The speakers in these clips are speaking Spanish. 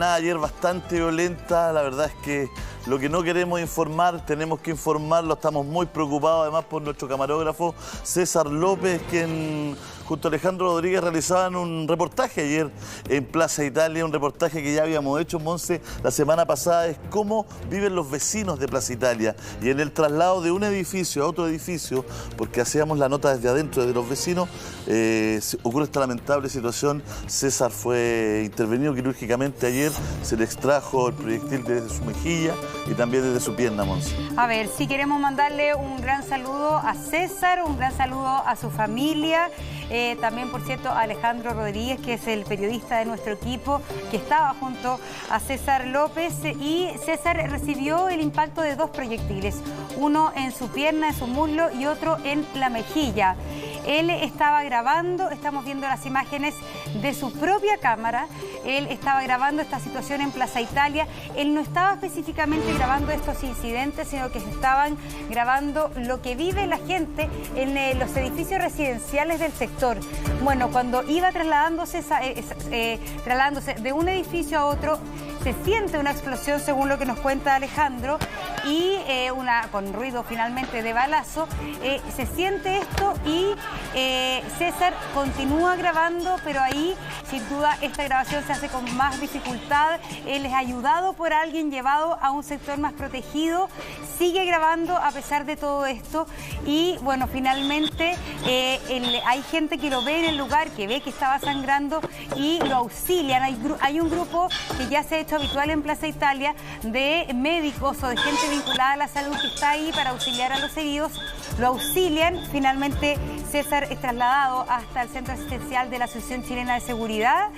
Ayer bastante violenta, la verdad es que lo que no queremos informar, tenemos que informarlo, estamos muy preocupados además por nuestro camarógrafo César López, quien junto a Alejandro Rodríguez realizaban un reportaje ayer en Plaza Italia, un reportaje que ya habíamos hecho, Monse, la semana pasada, es cómo viven los vecinos de Plaza Italia y en el traslado de un edificio a otro edificio, porque hacíamos la nota desde adentro, desde los vecinos, ocurre esta lamentable situación. César fue intervenido quirúrgicamente ayer, se le extrajo el proyectil desde su mejilla y también desde su pierna, Monse. A ver, sí queremos mandarle un gran saludo a César, un gran saludo a su familia, también, por cierto, a Alejandro Rodríguez, que es el periodista de nuestro equipo, que estaba junto a César López, y César recibió el impacto de dos proyectiles, uno en su pierna, en su muslo, y otro en la mejilla. Él estaba grabando, estamos viendo las imágenes de su propia cámara, él estaba grabando esta situación en Plaza Italia. Él no estaba específicamente grabando estos incidentes, sino que estaban grabando lo que vive la gente en los edificios residenciales del sector. Bueno, cuando iba trasladándose de un edificio a otro, se siente una explosión, según lo que nos cuenta Alejandro, y con ruido finalmente de balazo, se siente esto y César continúa grabando, pero ahí sin duda esta grabación se hace con más dificultad. Él es ayudado por alguien, llevado a un sector más protegido, sigue grabando a pesar de todo esto y bueno, finalmente hay gente que lo ve en el lugar, que ve que estaba sangrando y lo auxilian. Hay un grupo que ya se ha hecho habitual en Plaza Italia de médicos o de gente vinculada a la salud que está ahí para auxiliar a los heridos. Lo auxilian, finalmente César es trasladado hasta el centro asistencial de la Asociación Chilena de Seguridad.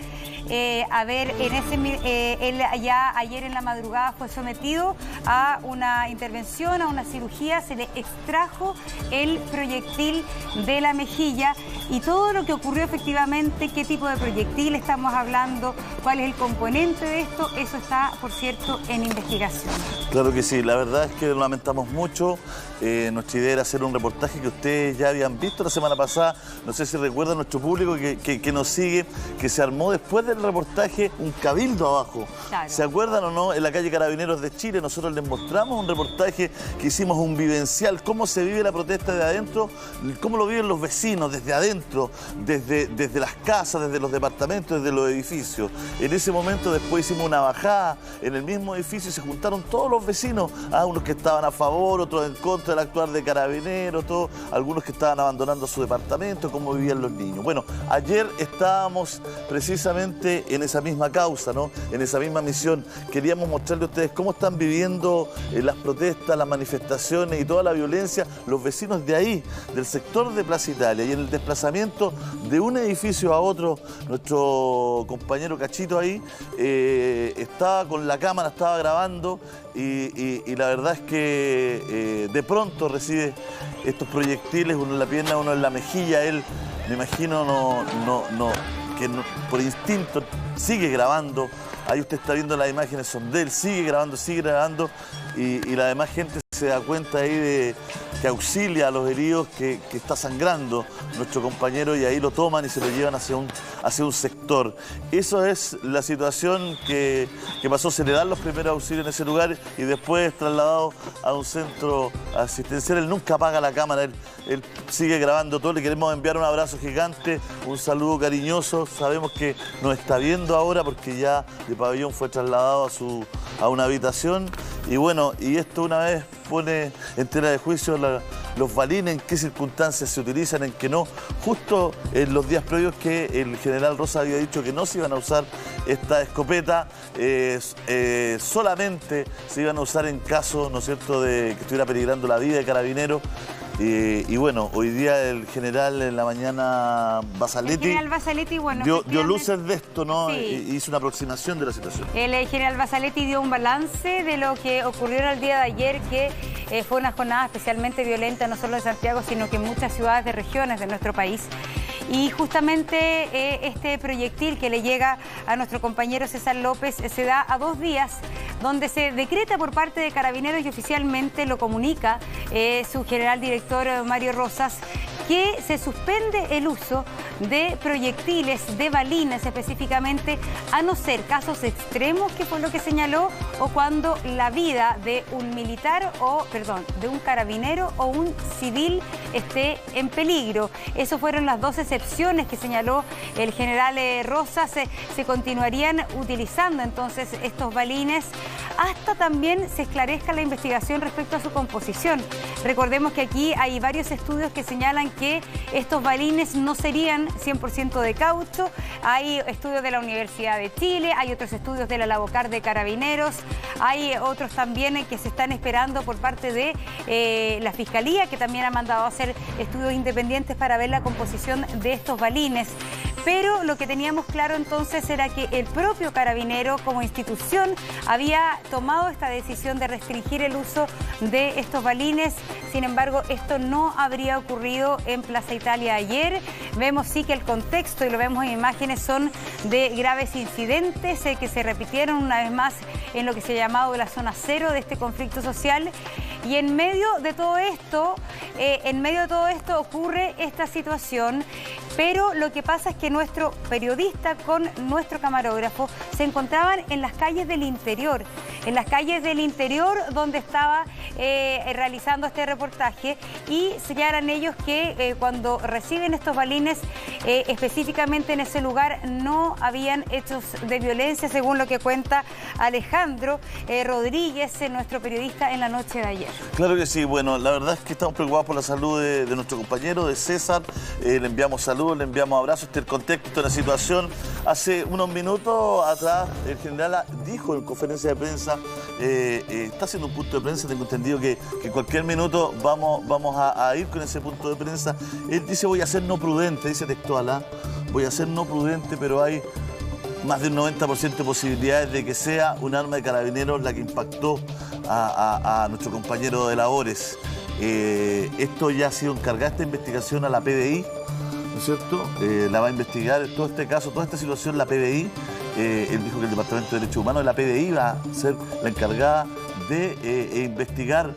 Él ya ayer en la madrugada fue sometido a una intervención, a una cirugía, se le extrajo el proyectil de la mejilla y todo lo que ocurrió efectivamente, qué tipo de proyectil estamos hablando, cuál es el componente de esto, eso está, por cierto, en investigación. Claro que sí, la verdad es que lo lamentamos mucho. Nuestra idea era hacer un reportaje que ustedes ya habían visto la semana pasada. No sé si recuerdan nuestro público que nos sigue, que se armó después del reportaje un cabildo abajo. Claro. ¿Se acuerdan o no? En la calle Carabineros de Chile nosotros les mostramos un reportaje que hicimos, un vivencial, cómo se vive la protesta de adentro, cómo lo viven los vecinos desde adentro, desde las casas, desde los departamentos, desde los edificios. En ese momento después hicimos una bajada en el mismo edificio y se juntaron todos los vecinos, unos que estaban a favor, otros en contra del actuar de Carabineros, algunos que estaban abandonando su departamento, cómo vivían los niños. Bueno, ayer estábamos precisamente en esa misma causa, ¿no? En esa misma misión. Queríamos mostrarle a ustedes cómo están viviendo las protestas, las manifestaciones y toda la violencia los vecinos de ahí, del sector de Plaza Italia, y en el desplazamiento de un edificio a otro. Nuestro compañero Cachito ahí estaba con la cámara, estaba grabando y la verdad es que de pronto recibe estos proyectiles, uno en la pierna, uno en la mejilla. Él, me imagino, por instinto sigue grabando. Ahí usted está viendo las imágenes, son de él, sigue grabando y la demás gente se da cuenta ahí de que auxilia a los heridos, que está sangrando nuestro compañero, y ahí lo toman y se lo llevan hacia un sector. Eso es la situación que pasó. Se le dan los primeros auxilios en ese lugar y después es trasladado a un centro asistencial. Él nunca apaga la cámara, él sigue grabando todo. Le queremos enviar un abrazo gigante, un saludo cariñoso. Sabemos que nos está viendo ahora porque ya de pabellón fue trasladado a una habitación. Y bueno, y esto una vez pone en tela de juicio los balines, en qué circunstancias se utilizan, en qué no. Justo en los días previos que el general Rosa había dicho que no se iban a usar esta escopeta, solamente se iban a usar en caso, ¿no es cierto?, de que estuviera peligrando la vida de Carabineros. Y bueno, hoy día el general en la mañana Basaletti, el general Basaletti, bueno, dio luces de esto, ¿no? Sí. Hizo una aproximación de la situación. El general Basaletti dio un balance de lo que ocurrió en el día de ayer, que fue una jornada especialmente violenta, no solo en Santiago, sino que en muchas ciudades de regiones de nuestro país. Y justamente este proyectil que le llega a nuestro compañero César López se da a 2 días, donde se decreta por parte de Carabineros y oficialmente lo comunica su general director Mario Rosas, que se suspende el uso de proyectiles, de balines específicamente, a no ser casos extremos, que fue lo que señaló, o cuando la vida de un militar de un carabinero o un civil esté en peligro. Esas fueron las dos excepciones que señaló el general Rosas. Se continuarían utilizando entonces estos balines hasta también se esclarezca la investigación respecto a su composición. Recordemos que aquí hay varios estudios que señalan que estos balines no serían 100% de caucho. Hay estudios de la Universidad de Chile, hay otros estudios de la Lavocar de Carabineros, hay otros también que se están esperando por parte de la Fiscalía, que también ha mandado a hacer estudios independientes para ver la composición de estos balines. Pero lo que teníamos claro entonces era que el propio Carabinero como institución había tomado esta decisión de restringir el uso de estos balines. Sin embargo, esto no habría ocurrido en Plaza Italia ayer. Vemos sí que el contexto, y lo vemos en imágenes, son de graves incidentes que se repitieron una vez más en lo que se ha llamado la zona cero de este conflicto social. Y en medio de todo esto ocurre esta situación. Pero lo que pasa es que nuestro periodista con nuestro camarógrafo se encontraban en las calles del interior, donde estaba realizando este reportaje, y señalan ellos que cuando reciben estos balines, específicamente en ese lugar no habían hechos de violencia, según lo que cuenta Alejandro Rodríguez, nuestro periodista, en la noche de ayer. Claro que sí. Bueno, la verdad es que estamos preocupados por la salud de nuestro compañero, de César. Le enviamos saludos, le enviamos abrazos. El contexto de la situación: hace unos minutos atrás el general dijo en conferencia de prensa, está haciendo un punto de prensa, tengo entendido que en cualquier minuto vamos a ir con ese punto de prensa. Él dice: voy a ser no prudente, dice textual, voy a ser no prudente, pero hay más de un 90% de posibilidades de que sea un arma de Carabineros la que impactó a nuestro compañero de labores. Esto ya ha sido encargada, esta investigación, a la PDI, ¿no es cierto? La va a investigar todo este caso, toda esta situación, la PDI. Él dijo que el Departamento de Derechos Humanos de la PDI va a ser la encargada de investigar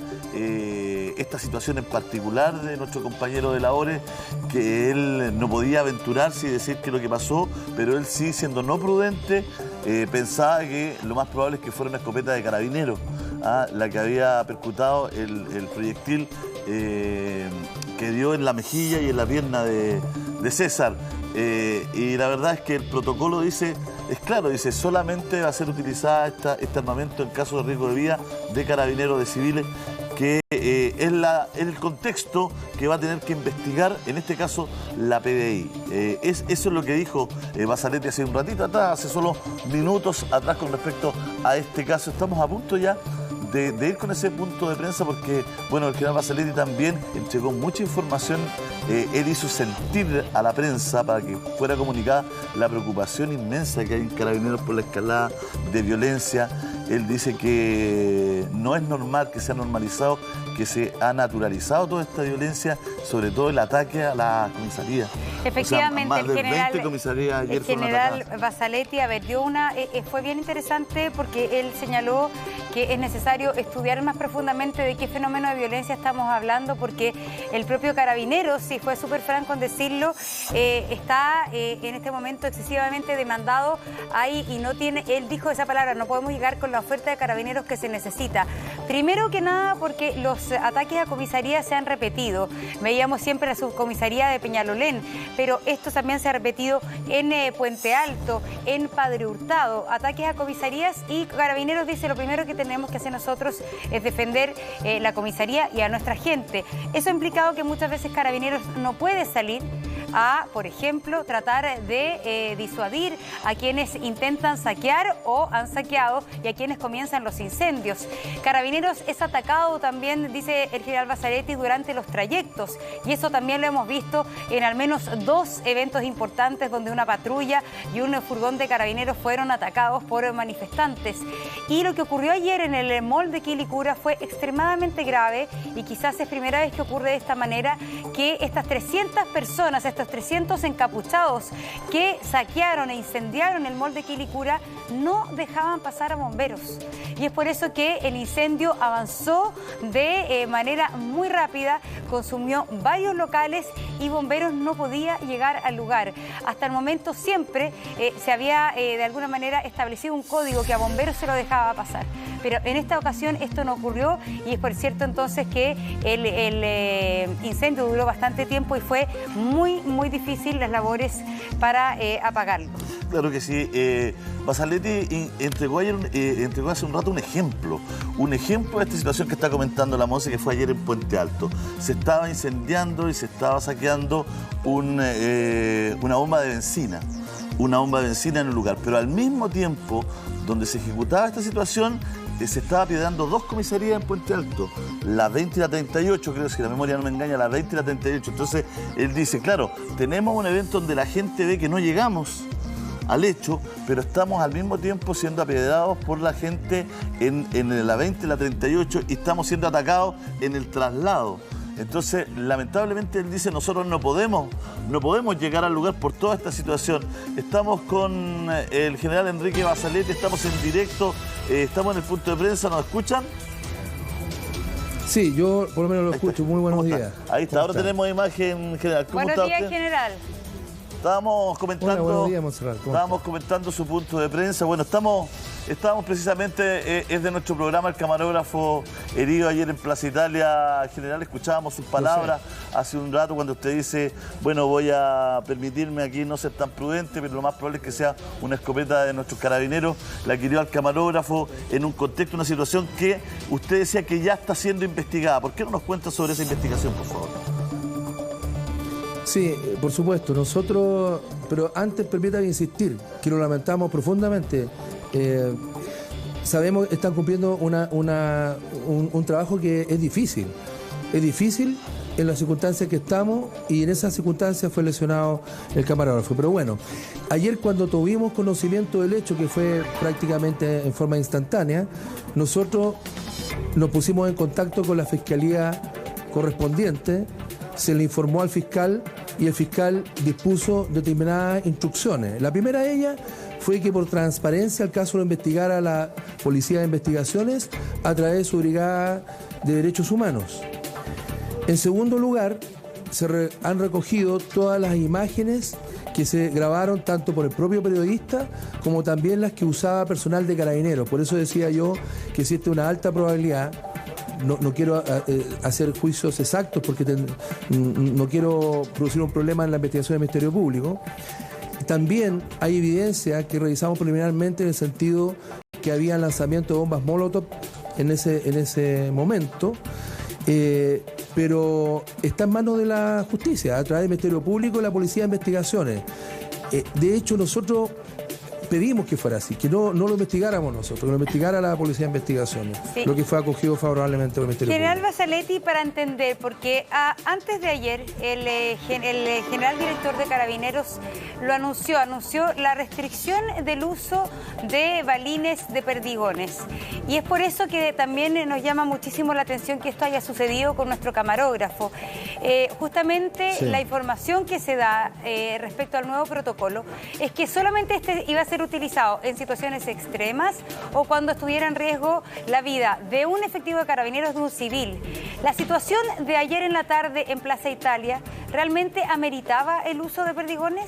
esta situación en particular de nuestro compañero de labores, que él no podía aventurarse y decir qué es lo que pasó, pero él sí, siendo no prudente, pensaba que lo más probable es que fuera una escopeta de Carabineros, la que había percutado el proyectil que dio en la mejilla y en la pierna de César. Y la verdad es que el protocolo dice, es claro, dice: solamente va a ser utilizada este armamento en caso de riesgo de vida de Carabineros, de civiles, que es el contexto que va a tener que investigar, en este caso, la PDI. Eso es lo que dijo Basaretti hace un ratito atrás, hace solo minutos atrás, con respecto a este caso. Estamos a punto ya de ir con ese punto de prensa, porque, bueno, el general Basaretti también entregó mucha información. Él hizo sentir a la prensa, para que fuera comunicada, la preocupación inmensa que hay en Carabineros por la escalada de violencia. Él dice que no es normal, que se ha normalizado, que se ha naturalizado toda esta violencia, sobre todo el ataque a la comisaría. Efectivamente, o sea, más de 20 comisarías ayer el general Basaretti, fue bien interesante, porque él señaló que es necesario estudiar más profundamente de qué fenómeno de violencia estamos hablando, porque el propio Carabineros, si fue súper franco en decirlo, está en este momento excesivamente demandado ahí, y no tiene, él dijo esa palabra, no podemos llegar con la oferta de Carabineros que se necesita. Primero que nada, porque los ataques a comisarías se han repetido. Veíamos siempre la subcomisaría de Peñalolén, pero esto también se ha repetido en Puente Alto, en Padre Hurtado, ataques a comisarías, y Carabineros dice: lo primero que tenemos que hacer nosotros es defender la comisaría y a nuestra gente. Eso ha implicado que muchas veces Carabineros no puede salir a, por ejemplo, tratar de disuadir a quienes intentan saquear o han saqueado, y a quienes comienzan los incendios. Carabineros es atacado también, dice el general Basaretti, durante los trayectos, y eso también lo hemos visto en al menos 2 eventos importantes donde una patrulla y un furgón de Carabineros fueron atacados por manifestantes. Y lo que ocurrió ayer en el mall de Quilicura fue extremadamente grave, y quizás es primera vez que ocurre de esta manera, que estas 300 personas, estos estos 300 encapuchados que saquearon e incendiaron el mall de Quilicura no dejaban pasar a bomberos. Y es por eso que el incendio avanzó de manera muy rápida, consumió varios locales y bomberos no podía llegar al lugar. Hasta el momento siempre se había de alguna manera establecido un código que a bomberos se lo dejaba pasar. Pero en esta ocasión esto no ocurrió y es por cierto entonces que el incendio duró bastante tiempo y fue muy difícil las labores para apagarlo. Claro que sí. Barzaletti entregó hace un rato un ejemplo de esta situación que está comentando la Monse, que fue ayer en Puente Alto. Se estaba incendiando y se estaba saqueando una bomba de benzina. Una bomba de benzina en un lugar, pero al mismo tiempo, donde se ejecutaba esta situación, se estaba pidiendo 2 comisarías en Puente Alto, la 20 y la 38, creo que si la memoria no me engaña, la 20 y la 38. Entonces, él dice, claro, tenemos un evento donde la gente ve que no llegamos al hecho, pero estamos al mismo tiempo siendo apedreados por la gente en la 20 y la 38 y estamos siendo atacados en el traslado. Entonces, lamentablemente, él dice, nosotros no podemos llegar al lugar por toda esta situación. Estamos con el general Enrique Barzaletti, estamos en directo, estamos en el punto de prensa, ¿nos escuchan? Sí, yo por lo menos lo escucho. Muy buenos días. Ahí está, ahora tenemos imagen, general. ¿Cómo está Buenos días, usted? general. Estábamos comentando, Hola, buenos días, Montserrat. estábamos comentando su punto de prensa. Bueno, estábamos precisamente, es de nuestro programa, el camarógrafo herido ayer en Plaza Italia. General, escuchábamos sus palabras hace un rato cuando usted dice, bueno, voy a permitirme aquí no ser tan prudente, pero lo más probable es que sea una escopeta de nuestros carabineros. La adquirió al camarógrafo en un contexto, una situación que usted decía que ya está siendo investigada. ¿Por qué no nos cuenta sobre esa investigación, por favor? Sí, por supuesto. Nosotros, pero antes permítame insistir, que lo lamentamos profundamente. Sabemos que están cumpliendo un trabajo que es difícil. Es difícil en las circunstancias que estamos y en esas circunstancias fue lesionado el camarógrafo. Pero bueno, ayer cuando tuvimos conocimiento del hecho, que fue prácticamente en forma instantánea, nosotros nos pusimos en contacto con la fiscalía correspondiente, se le informó al fiscal y el fiscal dispuso determinadas instrucciones. La primera de ellas fue que por transparencia el caso lo investigara la Policía de Investigaciones a través de su Brigada de Derechos Humanos. En segundo lugar, han recogido todas las imágenes que se grabaron tanto por el propio periodista como también las que usaba personal de Carabineros. Por eso decía yo que existe una alta probabilidad. No quiero hacer juicios exactos porque no quiero producir un problema en la investigación del Ministerio Público. También hay evidencia que revisamos preliminarmente en el sentido que había lanzamiento de bombas Molotov en ese momento, pero está en manos de la justicia, a través del Ministerio Público y la Policía de Investigaciones. De hecho, nosotros pedimos que fuera así, que no lo investigáramos nosotros, que lo investigara la Policía de Investigaciones, sí. Lo que fue acogido favorablemente por el Ministerio General Público. Barzaletti, para entender, porque antes de ayer el general director de Carabineros lo anunció la restricción del uso de balines de perdigones. Y es por eso que también nos llama muchísimo la atención que esto haya sucedido con nuestro camarógrafo. Justamente sí. La información que se da respecto al nuevo protocolo es que solamente este iba a ser utilizado en situaciones extremas o cuando estuviera en riesgo la vida de un efectivo de Carabineros, de un civil. La situación de ayer en la tarde en Plaza Italia, ¿realmente ameritaba el uso de perdigones?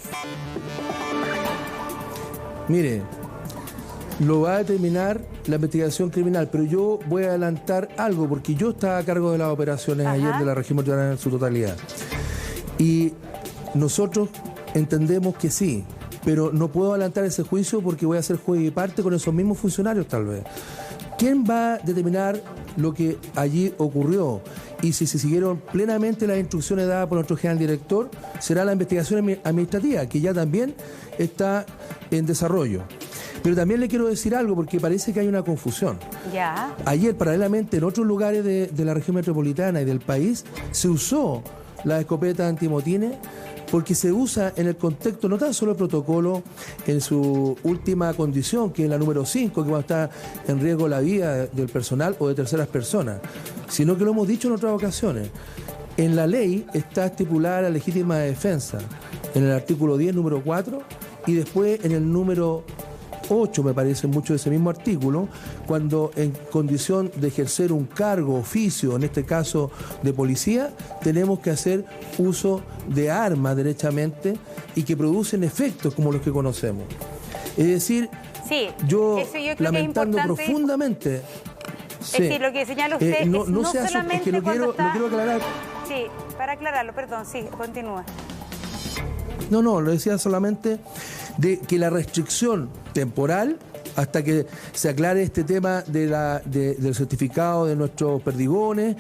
Mire, lo va a determinar la investigación criminal, pero yo voy a adelantar algo porque yo estaba a cargo de las operaciones ayer de la región metropolitana en su totalidad. Y nosotros entendemos que sí, pero no puedo adelantar ese juicio porque voy a ser juez y parte con esos mismos funcionarios tal vez. ¿Quién va a determinar lo que allí ocurrió? Y si se siguieron plenamente las instrucciones dadas por nuestro general director, será la investigación administrativa, que ya también está en desarrollo. Pero también le quiero decir algo porque parece que hay una confusión. Ya. Ayer, paralelamente, en otros lugares de la región metropolitana y del país, se usó la escopeta antimotines porque se usa en el contexto, no tan solo el protocolo en su última condición, que es la número 5, que cuando está en riesgo la vida del personal o de terceras personas, sino que lo hemos dicho en otras ocasiones. En la ley está estipulada la legítima defensa, en el artículo 10, número 4, y después en el número 8, me parece mucho de ese mismo artículo, cuando en condición de ejercer un cargo, oficio, en este caso de policía, tenemos que hacer uso de armas derechamente y que producen efectos como los que conocemos. Es decir, sí, yo creo lamentando que es profundamente... Es decir, lo que señala usted es no solamente es que lo quiero aclarar. Sí, para aclararlo, perdón, sí, continúa. No, lo decía solamente de que la restricción temporal, hasta que se aclare este tema del certificado de nuestros perdigones,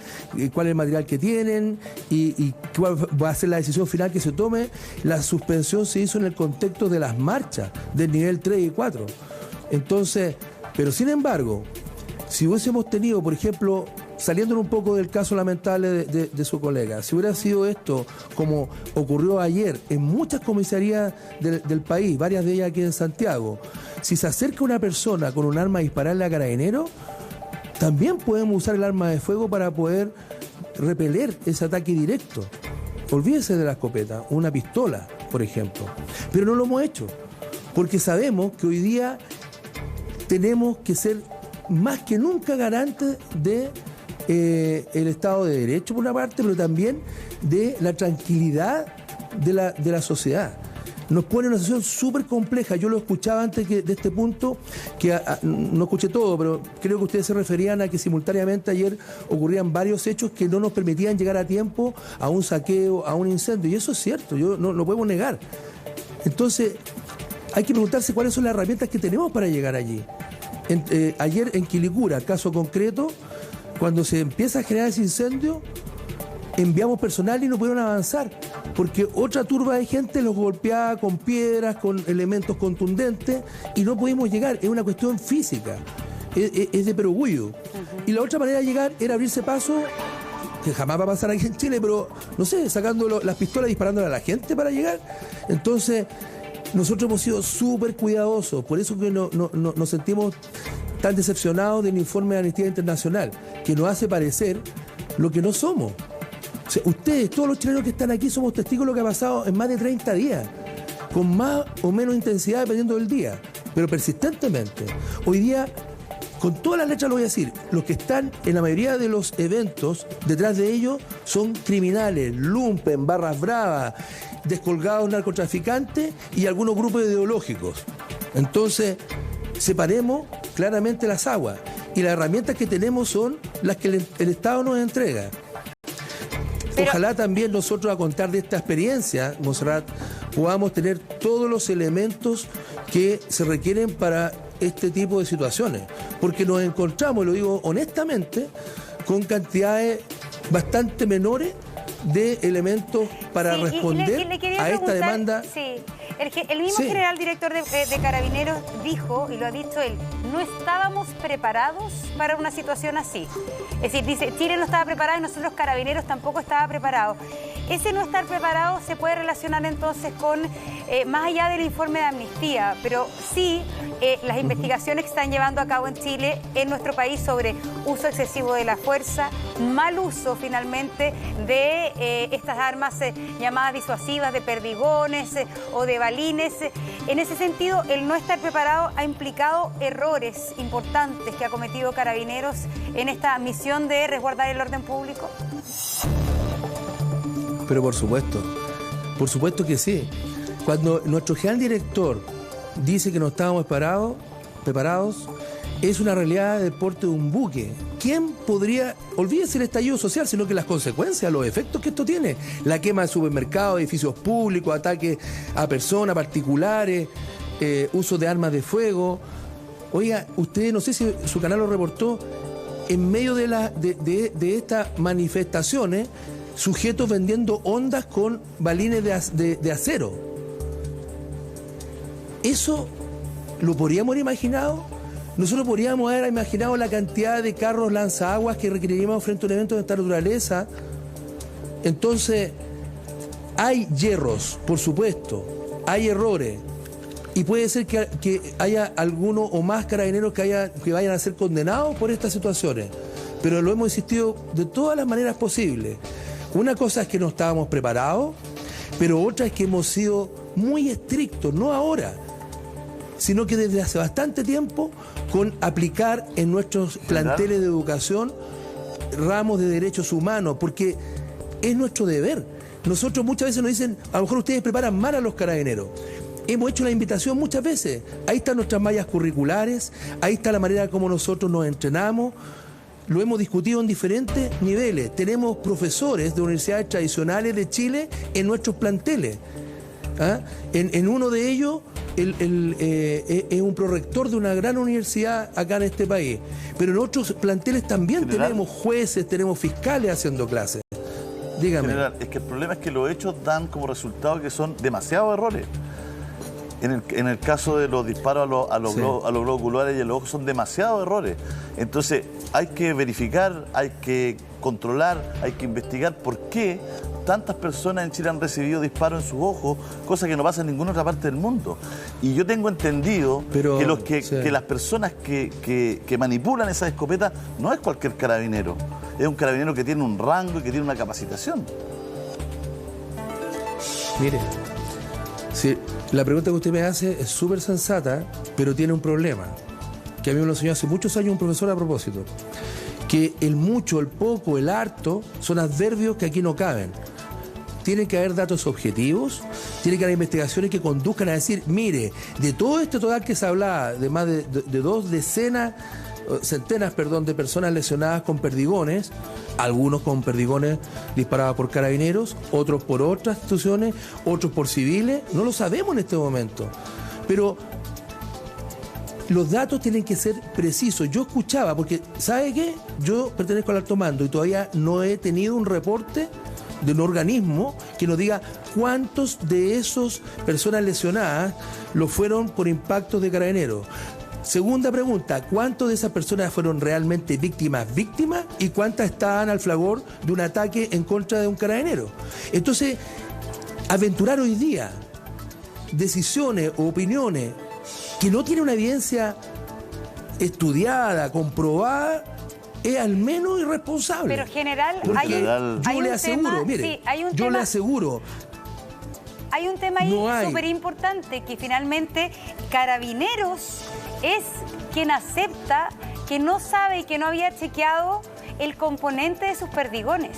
cuál es el material que tienen y cuál va a ser la decisión final que se tome. La suspensión se hizo en el contexto de las marchas del nivel 3 y 4. Entonces, pero sin embargo, si hubiésemos tenido, por ejemplo, saliendo un poco del caso lamentable de su colega, si hubiera sido esto como ocurrió ayer en muchas comisarías del país, varias de ellas aquí en Santiago, si se acerca una persona con un arma a dispararle a carabinero, también podemos usar el arma de fuego para poder repeler ese ataque directo. Olvídese de la escopeta, una pistola, por ejemplo. Pero no lo hemos hecho, porque sabemos que hoy día tenemos que ser más que nunca garantes de el Estado de Derecho por una parte, pero también de la tranquilidad de la sociedad. Nos pone en una situación súper compleja. Yo lo escuchaba antes de este punto, que no escuché todo, pero creo que ustedes se referían a que simultáneamente ayer ocurrían varios hechos que no nos permitían llegar a tiempo a un saqueo, a un incendio, y eso es cierto, yo no lo podemos negar. Entonces, hay que preguntarse cuáles son las herramientas que tenemos para llegar allí. Ayer en Quilicura, caso concreto, cuando se empieza a generar ese incendio, enviamos personal y no pudieron avanzar, porque otra turba de gente los golpeaba con piedras, con elementos contundentes, y no pudimos llegar. Es una cuestión física, es de perogrullo. Y la otra manera de llegar era abrirse paso, que jamás va a pasar aquí en Chile, pero no sé, sacando las pistolas y disparándole a la gente para llegar. Entonces, nosotros hemos sido súper cuidadosos, por eso que nos sentimos tan decepcionados del informe de Amnistía Internacional, que nos hace parecer lo que no somos. O sea, ustedes, todos los chilenos que están aquí, somos testigos de lo que ha pasado en más de 30 días, con más o menos intensidad dependiendo del día, pero persistentemente. Hoy día, con todas las letras lo voy a decir, los que están en la mayoría de los eventos, detrás de ellos, son criminales, lumpen, barras bravas, descolgados narcotraficantes y algunos grupos ideológicos. Entonces, separemos claramente las aguas, y las herramientas que tenemos son las que el Estado nos entrega. Pero ojalá también nosotros, a contar de esta experiencia, Montserrat, podamos tener todos los elementos que se requieren para este tipo de situaciones, porque nos encontramos, y lo digo honestamente, con cantidades bastante menores de elementos para responder a esta demanda. Sí. El mismo general director de Carabineros dijo, y lo ha dicho él, no estábamos preparados para una situación así. Es decir, dice, Chile no estaba preparado y nosotros Carabineros tampoco estaba preparados. Ese no estar preparado se puede relacionar entonces con, más allá del informe de amnistía, pero sí las investigaciones que están llevando a cabo en Chile, en nuestro país, sobre uso excesivo de la fuerza, mal uso finalmente de estas armas llamadas disuasivas, de perdigones o de balines. En ese sentido, el no estar preparado ha implicado errores importantes que ha cometido Carabineros en esta misión de resguardar el orden público. Pero por supuesto que sí. Cuando nuestro general director dice que no estábamos preparados, es una realidad del porte de un buque. ¿Quién podría, olvídese el estallido social, sino que las consecuencias, los efectos que esto tiene? La quema de supermercados, edificios públicos, ataques a personas particulares, uso de armas de fuego. Oiga, usted, no sé si su canal lo reportó, en medio de estas manifestaciones, sujetos vendiendo ondas con balines de acero. ¿Eso lo podríamos haber imaginado? Nosotros podríamos haber imaginado la cantidad de carros lanzaguas que requeriríamos frente a un evento de esta naturaleza. Entonces, hay hierros, por supuesto, hay errores, y puede ser que haya alguno o más carabineros que vayan a ser condenados por estas situaciones, pero lo hemos insistido de todas las maneras posibles. Una cosa es que no estábamos preparados, pero otra es que hemos sido muy estrictos, no ahora, sino que desde hace bastante tiempo, con aplicar en nuestros planteles de educación ramos de derechos humanos, porque es nuestro deber. Nosotros muchas veces nos dicen, a lo mejor ustedes preparan mal a los carabineros. Hemos hecho la invitación muchas veces. Ahí están nuestras mallas curriculares, ahí está la manera como nosotros nos entrenamos. Lo hemos discutido en diferentes niveles. Tenemos profesores de universidades tradicionales de Chile en nuestros planteles. ¿Ah? En uno de ellos es un prorector de una gran universidad acá en este país. Pero en otros planteles también tenemos jueces, tenemos fiscales haciendo clases. Dígame. General, es que el problema es que los hechos dan como resultado que son demasiados errores. En el caso de los disparos a los globos oculares y a los ojos son demasiados errores. Entonces hay que verificar, hay que controlar, hay que investigar por qué tantas personas en Chile han recibido disparos en sus ojos, cosa que no pasa en ninguna otra parte del mundo. Y yo tengo entendido que las personas que manipulan esas escopetas no es cualquier carabinero, es un carabinero que tiene un rango y que tiene una capacitación. Mire, sí, la pregunta que usted me hace es súper sensata, pero tiene un problema, que a mí me lo enseñó hace muchos años un profesor a propósito, que el mucho, el poco, el harto son adverbios que aquí no caben. Tienen que haber datos objetivos, tiene que haber investigaciones que conduzcan a decir, mire, de todo este total que se hablaba, de más de 2 centenas de personas lesionadas con perdigones, algunos con perdigones disparados por carabineros, otros por otras instituciones, otros por civiles, no lo sabemos en este momento. Pero los datos tienen que ser precisos. Yo escuchaba, porque ¿sabe qué? Yo pertenezco al alto mando y todavía no he tenido un reporte de un organismo que nos diga cuántos de esos personas lesionadas lo fueron por impactos de carabineros. Segunda pregunta, ¿cuántas de esas personas fueron realmente víctimas y cuántas estaban al fragor de un ataque en contra de un carabinero? Entonces, aventurar hoy día decisiones o opiniones que no tienen una evidencia estudiada, comprobada, es al menos irresponsable. Pero general, yo le aseguro, mire, yo le aseguro. Hay un tema ahí súper importante, que finalmente Carabineros es quien acepta que no sabe y que no había chequeado el componente de sus perdigones.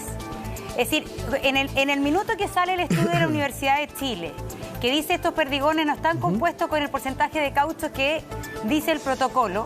Es decir, en el minuto que sale el estudio de la Universidad de Chile, que dice estos perdigones no están compuestos con el porcentaje de caucho que dice el protocolo,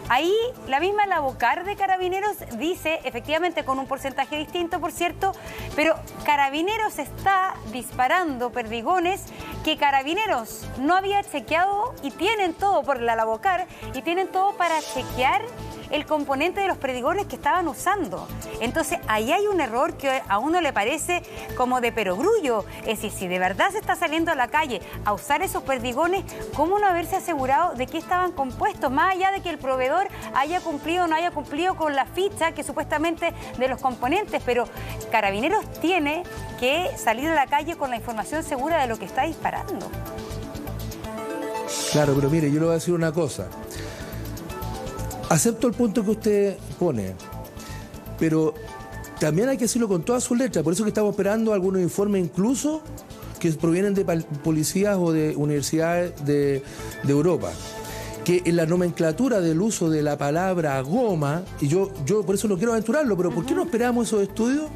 ahí la misma Lavocar de Carabineros dice, efectivamente con un porcentaje distinto, por cierto, pero Carabineros está disparando perdigones que Carabineros no había chequeado y tienen todo por la Lavocar y tienen todo para chequear el componente de los perdigones que estaban usando. Entonces, ahí hay un error que a uno le parece como de perogrullo. Es decir, si de verdad se está saliendo a la calle a usar esos perdigones, ¿cómo no haberse asegurado de qué estaban compuestos? Más allá de que el proveedor haya cumplido o no haya cumplido con la ficha que supuestamente de los componentes, pero Carabineros tiene que salir a la calle con la información segura de lo que está disparando. Claro, pero mire, yo le voy a decir una cosa. Acepto el punto que usted pone, pero también hay que decirlo con todas sus letras. Por eso que estamos esperando algunos informes incluso que provienen de policías o de universidades de Europa. Que en la nomenclatura del uso de la palabra goma, y yo por eso no quiero aventurarlo, pero ¿por qué no esperamos esos estudios?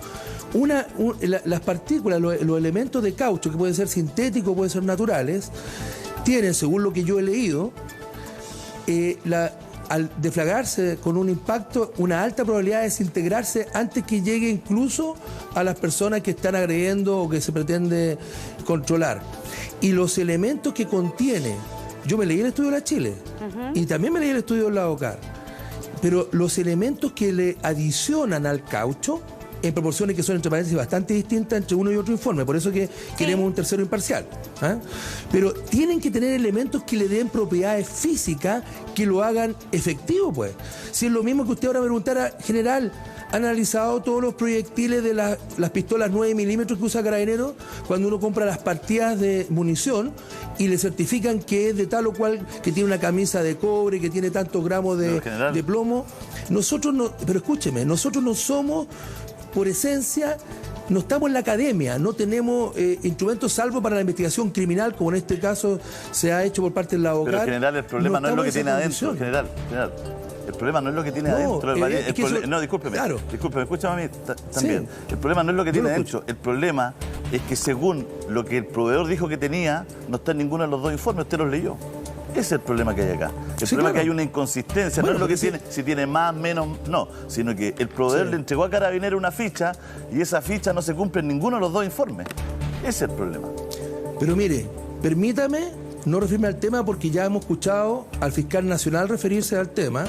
Las partículas, los elementos de caucho, que pueden ser sintéticos, pueden ser naturales, tienen, según lo que yo he leído, al deflagrarse con un impacto, una alta probabilidad de desintegrarse antes que llegue incluso a las personas que están agrediendo o que se pretende controlar. Y los elementos que contiene, yo me leí el estudio de la Chile y también me leí el estudio de la Lavocar, pero los elementos que le adicionan al caucho, en proporciones que son, entre paréntesis, bastante distintas entre uno y otro informe, por eso que queremos un tercero imparcial. Pero tienen que tener elementos que le den propiedades físicas que lo hagan efectivo, pues. Si es lo mismo que usted ahora me preguntara, general, ¿han analizado todos los proyectiles de las pistolas 9 milímetros que usa Carabineros cuando uno compra las partidas de munición y le certifican que es de tal o cual, que tiene una camisa de cobre, que tiene tantos gramos de plomo? Nosotros no, pero escúcheme, nosotros no somos por esencia no estamos en la academia, no tenemos instrumentos salvo para la investigación criminal, como en este caso se ha hecho por parte del abogado. Pero general, el problema no es lo que tiene adentro, general. El problema no es lo que tiene adentro. No, discúlpeme. Claro. Discúlpeme, escúchame a mí también. Sí. El problema no es lo que tiene adentro. El problema es que según lo que el proveedor dijo que tenía, no está en ninguno de los dos informes. Usted los leyó. Ese es el problema que hay acá. El problema es que hay una inconsistencia. Bueno, no es lo que tiene, si tiene más, menos, no. Sino que el proveedor le entregó a Carabineros una ficha y esa ficha no se cumple en ninguno de los dos informes. Ese es el problema. Pero mire, permítame no referirme al tema porque ya hemos escuchado al fiscal nacional referirse al tema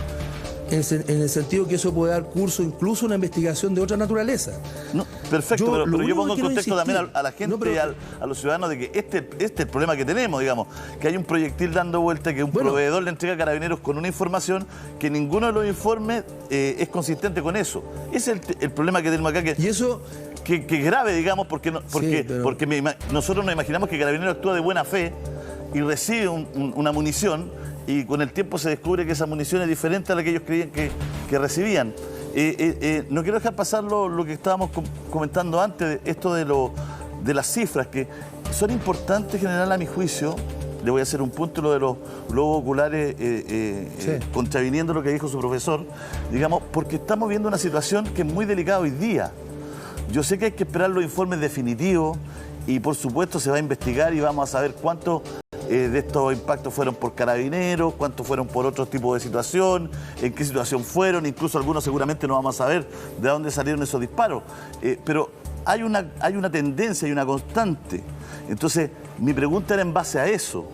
en el sentido que eso puede dar curso incluso a una investigación de otra naturaleza. No, perfecto, pero yo pongo en contexto también a la gente y a los ciudadanos de que este es el problema que tenemos, digamos, que hay un proyectil dando vuelta que un proveedor le entrega a Carabineros con una información que ninguno de los informes es consistente con eso. Ese es el problema que tenemos acá. Y eso... Que es grave, digamos, porque nosotros nos imaginamos que Carabineros actúa de buena fe y recibe una munición y con el tiempo se descubre que esa munición es diferente a la que ellos creían que recibían. No quiero dejar pasar lo que estábamos comentando antes, esto de las cifras, que son importantes, general, a mi juicio. Le voy a hacer un punto lo de los globos oculares, contraviniendo lo que dijo su profesor, digamos, porque estamos viendo una situación que es muy delicada hoy día. Yo sé que hay que esperar los informes definitivos y por supuesto se va a investigar y vamos a saber cuántos de estos impactos fueron por Carabineros, cuántos fueron por otro tipo de situación, en qué situación fueron, incluso algunos seguramente no vamos a saber de dónde salieron esos disparos. Pero hay una tendencia y una constante. Entonces, mi pregunta era en base a eso,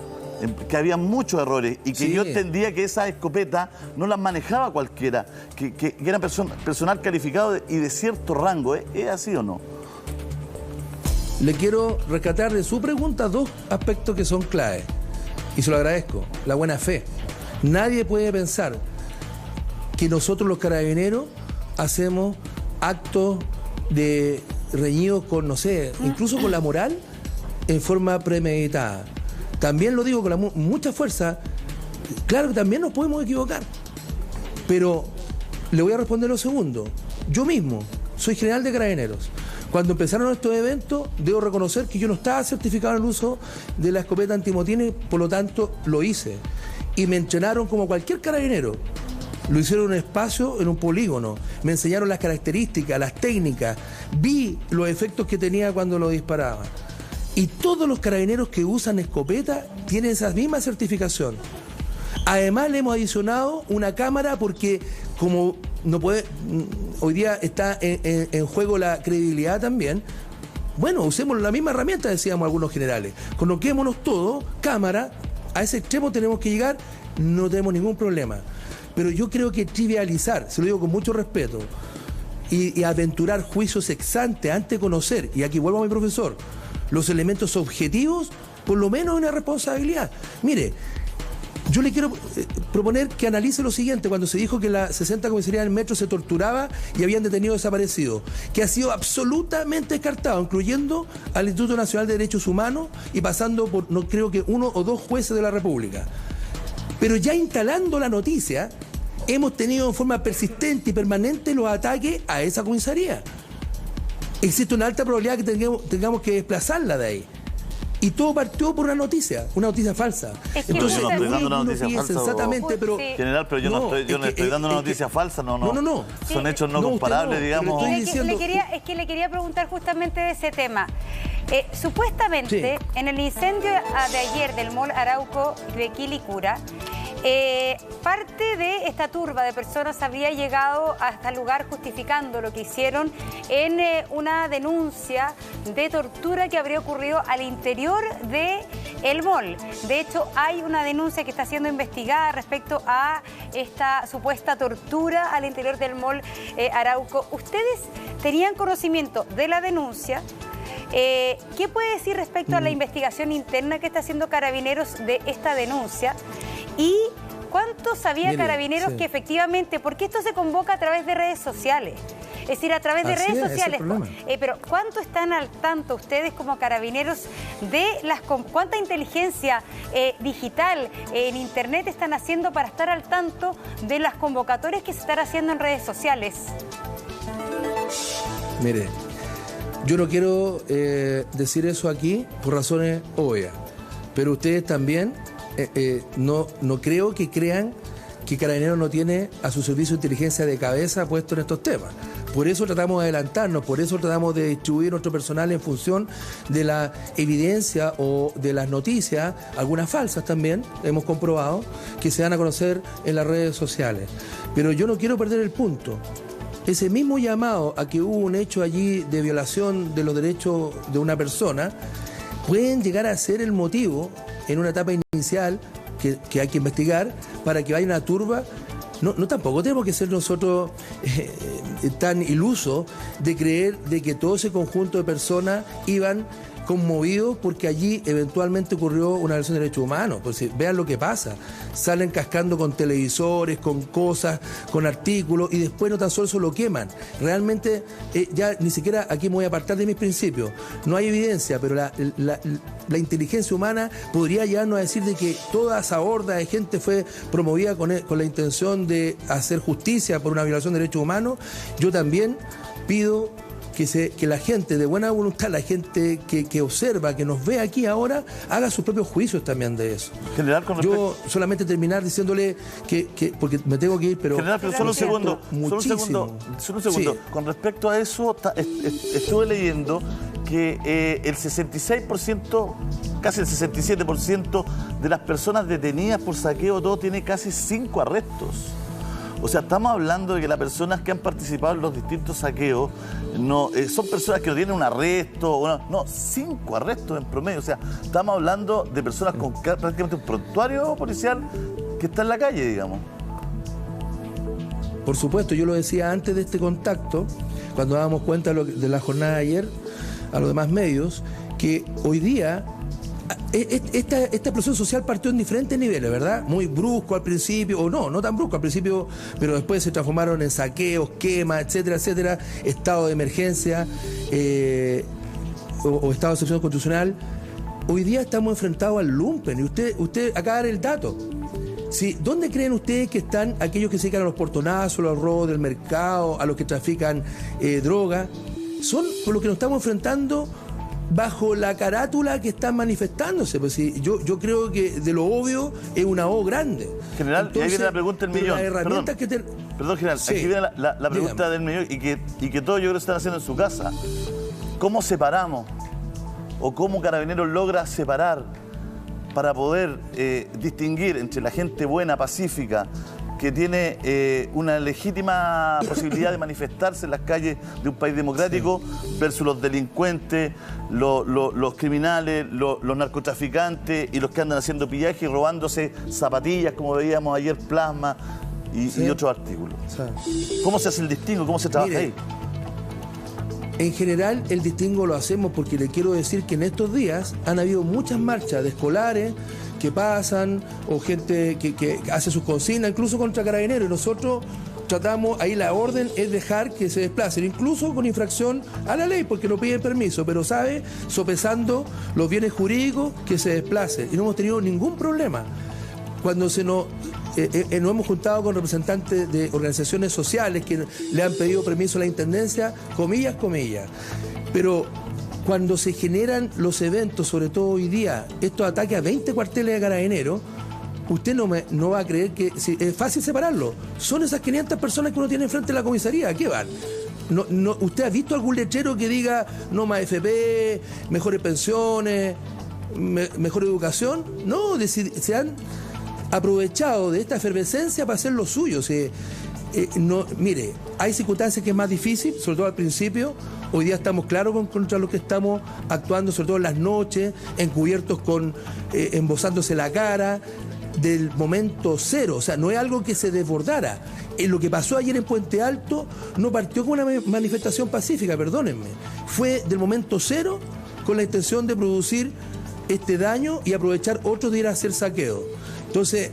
que había muchos errores y que yo entendía que esas escopetas no las manejaba cualquiera, que eran personal calificado y de cierto rango. ¿Es así o no? Le quiero rescatar de su pregunta dos aspectos que son claves. Y se lo agradezco. La buena fe. Nadie puede pensar que nosotros los carabineros hacemos actos de reñidos con, no sé, incluso con la moral en forma premeditada. También lo digo con mucha fuerza. Claro que también nos podemos equivocar. Pero le voy a responder lo segundo. Yo mismo soy general de Carabineros. Cuando empezaron estos eventos, debo reconocer que yo no estaba certificado en el uso de la escopeta antimotines, por lo tanto, lo hice. Y me entrenaron como cualquier carabinero. Lo hicieron en un espacio, en un polígono. Me enseñaron las características, las técnicas. Vi los efectos que tenía cuando lo disparaba. Y todos los carabineros que usan escopeta tienen esa misma certificación. Además, le hemos adicionado una cámara porque, como no puede, hoy día está en juego la credibilidad también. Bueno, usemos la misma herramienta, decíamos algunos generales. Coloquémonos todo, cámara, a ese extremo tenemos que llegar, no tenemos ningún problema. Pero yo creo que trivializar, se lo digo con mucho respeto, y aventurar juicios ex ante, antes de conocer, y aquí vuelvo a mi profesor, los elementos objetivos, por lo menos una responsabilidad. Mire, yo le quiero proponer que analice lo siguiente, cuando se dijo que la 60 comisaría del metro se torturaba y habían detenido desaparecidos, que ha sido absolutamente descartado, incluyendo al Instituto Nacional de Derechos Humanos y pasando por, no creo que 1 o 2 jueces de la República. Pero ya instalando la noticia, hemos tenido en forma persistente y permanente los ataques a esa comisaría. Existe una alta probabilidad que tengamos que desplazarla de ahí. Y todo partió por una noticia falsa. Es que entonces, yo no estoy dando una noticia falsa. Exactamente, pero... General, pero yo no estoy dando una noticia falsa, no. Son hechos no comparables, digamos. Es que le quería preguntar justamente de ese tema. Supuestamente, en el incendio de ayer del mall Arauco de Quilicura, parte de esta turba de personas habría llegado hasta el lugar justificando lo que hicieron en una denuncia de tortura que habría ocurrido al interior del mall. De hecho, hay una denuncia que está siendo investigada respecto a esta supuesta tortura al interior del mall Arauco. ¿Ustedes tenían conocimiento de la denuncia? ¿Qué puede decir respecto a la investigación interna que está haciendo Carabineros de esta denuncia? ¿Y cuánto sabía Carabineros que efectivamente, porque esto se convoca a través de redes sociales? Es decir, a través de redes sociales. Pero ¿cuánto están al tanto ustedes como Carabineros de cuánta inteligencia digital en Internet están haciendo para estar al tanto de las convocatorias que se están haciendo en redes sociales? Mire, Yo no quiero decir eso aquí por razones obvias, pero ustedes también no creo que crean que Carabineros no tiene a su servicio de inteligencia de cabeza puesto en estos temas. Por eso tratamos de adelantarnos, por eso tratamos de distribuir nuestro personal en función de la evidencia o de las noticias, algunas falsas también, hemos comprobado, que se dan a conocer en las redes sociales. Pero yo no quiero perder el punto. Ese mismo llamado a que hubo un hecho allí de violación de los derechos de una persona, pueden llegar a ser el motivo, en una etapa inicial, que hay que investigar, para que vaya una turba. No, tampoco tenemos que ser nosotros tan ilusos de creer de que todo ese conjunto de personas iban conmovidos porque allí eventualmente ocurrió una violación de derechos humanos. Pues vean lo que pasa, salen cascando con televisores, con cosas, con artículos, y después no tan solo se lo queman. Realmente ya ni siquiera aquí me voy a apartar de mis principios, no hay evidencia, pero la inteligencia humana podría llegarnos a decir de que toda esa horda de gente fue promovida con la intención de hacer justicia por una violación de derechos humanos. Yo también pido que la gente de buena voluntad, la gente que observa, que nos ve aquí ahora, haga sus propios juicios también de eso. General, yo solamente terminar diciéndole que porque me tengo que ir, pero... General, pero solo un segundo. Sí. Con respecto a eso, estuve leyendo que el 66%, casi el 67% de las personas detenidas por saqueo, todo tiene casi 5 arrestos. O sea, estamos hablando de que las personas que han participado en los distintos saqueos no son personas que no tienen un arresto, no, 5 arrestos en promedio. O sea, estamos hablando de personas con prácticamente un prontuario policial que está en la calle, digamos. Por supuesto, yo lo decía antes de este contacto, cuando dábamos cuenta de la jornada de ayer a los demás medios, que hoy día esta explosión social partió en diferentes niveles, ¿verdad? Muy brusco al principio, o no tan brusco al principio, pero después se transformaron en saqueos, quemas, etcétera, etcétera, estado de emergencia o estado de excepción constitucional. Hoy día estamos enfrentados al lumpen, y usted acaba de dar el dato. Sí, ¿dónde creen ustedes que están aquellos que se dedican a los portonazos, a los robos del mercado, a los que trafican droga? Son por los que nos estamos enfrentando bajo la carátula que están manifestándose. Pues sí, yo creo que de lo obvio es una O grande. General, entonces, y ahí viene la pregunta del millón. Perdón, general, sí, aquí viene la pregunta del millón y que todos yo creo que están haciendo en su casa. ¿Cómo separamos o cómo Carabineros logra separar para poder distinguir entre la gente buena, pacífica, que tiene una legítima posibilidad de manifestarse en las calles de un país democrático, sí, versus los delincuentes, los criminales, los narcotraficantes y los que andan haciendo pillaje y robándose zapatillas, como veíamos ayer, plasma y otros artículos? Sí. ¿Cómo se hace el distingo? ¿Cómo se trabaja ahí? En general, el distingo lo hacemos porque le quiero decir que en estos días han habido muchas marchas de escolares que pasan, o gente que hace sus consignas, incluso contra Carabineros, y nosotros tratamos, ahí la orden es dejar que se desplacen, incluso con infracción a la ley, porque no piden permiso, pero sopesando los bienes jurídicos, que se desplacen, y no hemos tenido ningún problema. Cuando nos hemos juntado con representantes de organizaciones sociales que le han pedido permiso a la Intendencia, comillas, pero cuando se generan los eventos, sobre todo hoy día, estos ataques a 20 cuarteles de Carabineros, usted no va a creer que es fácil separarlo. Son esas 500 personas que uno tiene enfrente de la comisaría. ¿A qué van? ¿Usted ha visto algún letrero que diga no más FP, mejores pensiones, mejor educación? No, se han aprovechado de esta efervescencia para hacer lo suyo. Mire, hay circunstancias que es más difícil, sobre todo al principio. Hoy día estamos claros contra los que estamos actuando, sobre todo en las noches, encubiertos embozándose la cara, del momento cero. O sea, no es algo que se desbordara. Lo que pasó ayer en Puente Alto no partió con una manifestación pacífica, perdónenme. Fue del momento cero con la intención de producir este daño y aprovechar otros de ir a hacer saqueo. Entonces,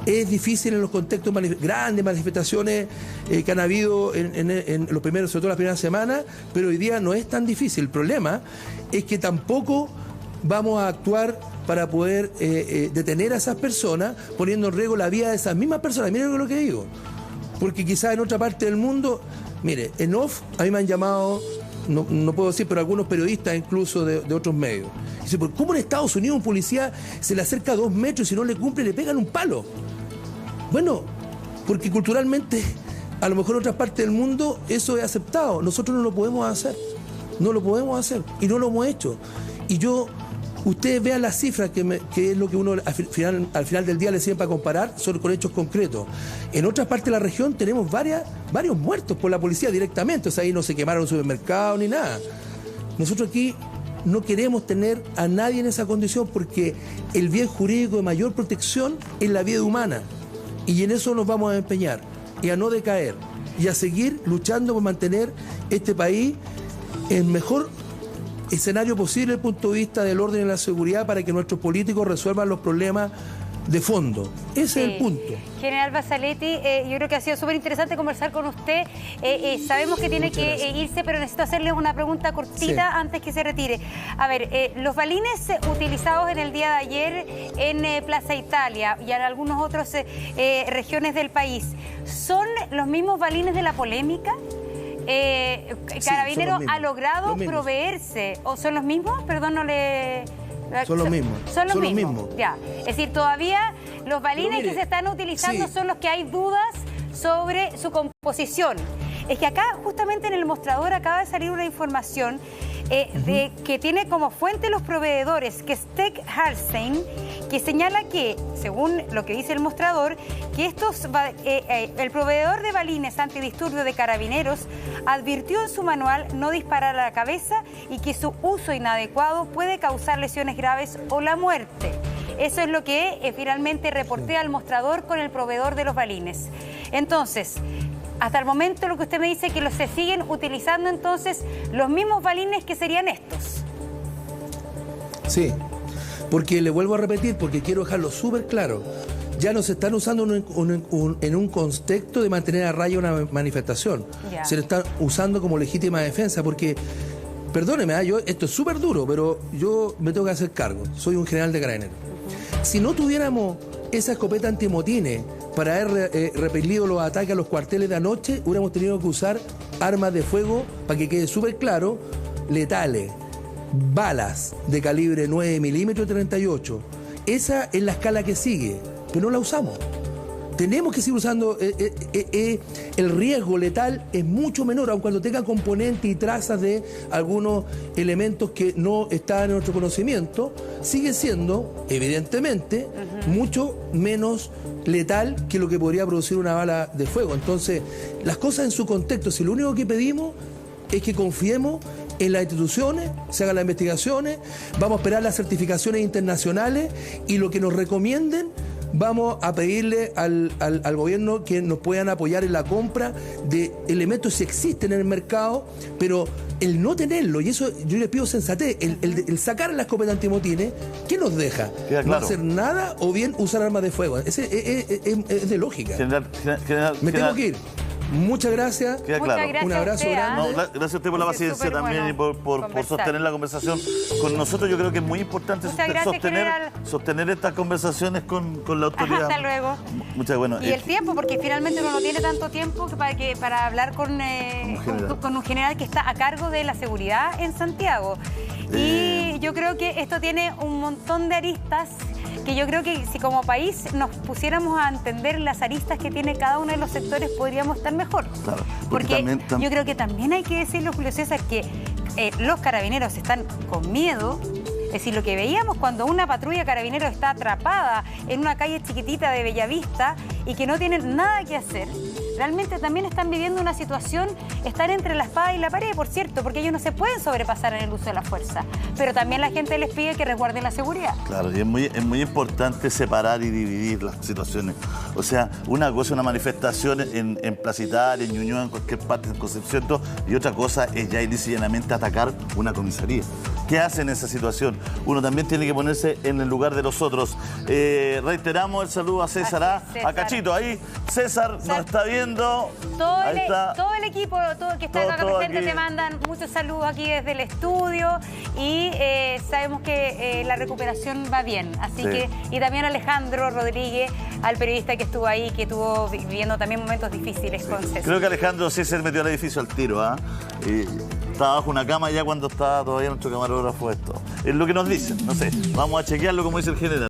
es difícil en los contextos grandes manifestaciones que han habido en los primeros, sobre todo las primeras semanas, pero hoy día no es tan difícil. El problema es que tampoco vamos a actuar para poder detener a esas personas, poniendo en riesgo la vida de esas mismas personas. Miren lo que digo, porque quizás en otra parte del mundo, mire, en off a mí me han llamado no puedo decir, pero algunos periodistas incluso de otros medios. Dice, ¿cómo en Estados Unidos un policía se le acerca a 2 metros y si no le cumple le pegan un palo? Bueno, porque culturalmente, a lo mejor en otras partes del mundo eso es aceptado. Nosotros no lo podemos hacer. No lo podemos hacer y no lo hemos hecho. Y ustedes vean las cifras, que es lo que uno al final del día le sirve para comparar, son con hechos concretos. En otras partes de la región tenemos varios muertos por la policía directamente, o sea, ahí no se quemaron supermercados ni nada. Nosotros aquí no queremos tener a nadie en esa condición porque el bien jurídico de mayor protección es la vida humana. Y en eso nos vamos a empeñar, y a no decaer, y a seguir luchando por mantener este país en mejor escenario posible desde el punto de vista del orden y la seguridad para que nuestros políticos resuelvan los problemas de fondo. Ese es el punto. General Bazzaletti, yo creo que ha sido súper interesante conversar con usted. Sabemos que tiene que irse, pero necesito hacerle una pregunta cortita antes que se retire. A ver, los balines utilizados en el día de ayer en Plaza Italia y en algunas otras regiones del país, ¿son los mismos balines de la polémica? Carabineros ha logrado proveerse, ¿o son los mismos? Perdón, no le... Son los mismos. Son los mismos. Ya. Es decir, todavía los balines que se están utilizando son los que hay dudas sobre su composición. Es que acá, justamente en el mostrador, acaba de salir una información que tiene como fuente los proveedores, que es Tech Harstein, que señala que, según lo que dice el mostrador, que el proveedor de balines antidisturbios de Carabineros advirtió en su manual no disparar a la cabeza y que su uso inadecuado puede causar lesiones graves o la muerte. Eso es lo que finalmente reportea el mostrador con el proveedor de los balines. Entonces, hasta el momento lo que usted me dice es que se siguen utilizando entonces los mismos balines que serían estos. Sí, porque le vuelvo a repetir, porque quiero dejarlo súper claro. Ya no se están usando en un contexto de mantener a raya una manifestación. Ya. Se lo están usando como legítima defensa, porque, perdóneme, esto es súper duro, pero yo me tengo que hacer cargo. Soy un general de Carabineros. Si no tuviéramos esa escopeta antimotines para haber repelido los ataques a los cuarteles de anoche, hubiéramos tenido que usar armas de fuego, para que quede súper claro, letales, balas de calibre 9 milímetros 38. Esa es la escala que sigue, pero no la usamos. Tenemos que seguir usando, el riesgo letal es mucho menor, aun cuando tenga componentes y trazas de algunos elementos que no están en nuestro conocimiento, sigue siendo, evidentemente, mucho menos letal que lo que podría producir una bala de fuego. Entonces, las cosas en su contexto, si lo único que pedimos es que confiemos en las instituciones, se hagan las investigaciones, vamos a esperar las certificaciones internacionales y lo que nos recomienden, vamos a pedirle al gobierno que nos puedan apoyar en la compra de elementos si existen en el mercado, pero el no tenerlo, y eso yo les pido sensatez, el sacar la escopeta antimotines, ¿qué nos deja? Claro. ¿No hacer nada o bien usar armas de fuego? Es de lógica. Me tengo que ir. Muchas gracias. Queda claro. Muchas gracias. Un abrazo grande. Gracias a usted por la paciencia también y por sostener la conversación con nosotros. Yo creo que es muy importante sostener estas conversaciones con la autoridad. Hasta luego. Y el tiempo, porque finalmente uno no tiene tanto tiempo para hablar con un general que está a cargo de la seguridad en Santiago. Y yo creo que esto tiene un montón de aristas que yo creo que si como país nos pusiéramos a entender las aristas que tiene cada uno de los sectores, podríamos estar mejor. Claro, porque yo creo que también hay que decirlo, Julio César, que los carabineros están con miedo. Es decir, lo que veíamos cuando una patrulla carabineros está atrapada en una calle chiquitita de Bellavista y que no tienen nada que hacer, realmente también están viviendo una situación, están entre la espada y la pared, por cierto, porque ellos no se pueden sobrepasar en el uso de la fuerza. Pero también la gente les pide que resguarden la seguridad. Claro, y es muy importante separar y dividir las situaciones. O sea, una cosa es una manifestación en Plaza Italia, en Ñuñoa, en cualquier parte, en Concepción, todo, y otra cosa es ya llanamente atacar una comisaría. ¿Qué hace en esa situación? Uno también tiene que ponerse en el lugar de los otros. Reiteramos el saludo a César, a Cachito. Ahí César nos está viendo. Todo el equipo que está acá presente te mandan muchos saludos aquí desde el estudio y sabemos que la recuperación va bien. Así que, y también Alejandro Rodríguez, al periodista que estuvo ahí, que estuvo viviendo también momentos difíciles con César. Creo que Alejandro sí se metió al edificio al tiro, estaba bajo una cama ya cuando estaba todavía nuestro camarógrafo esto. Es lo que nos dicen, no sé. Vamos a chequearlo como dice el general.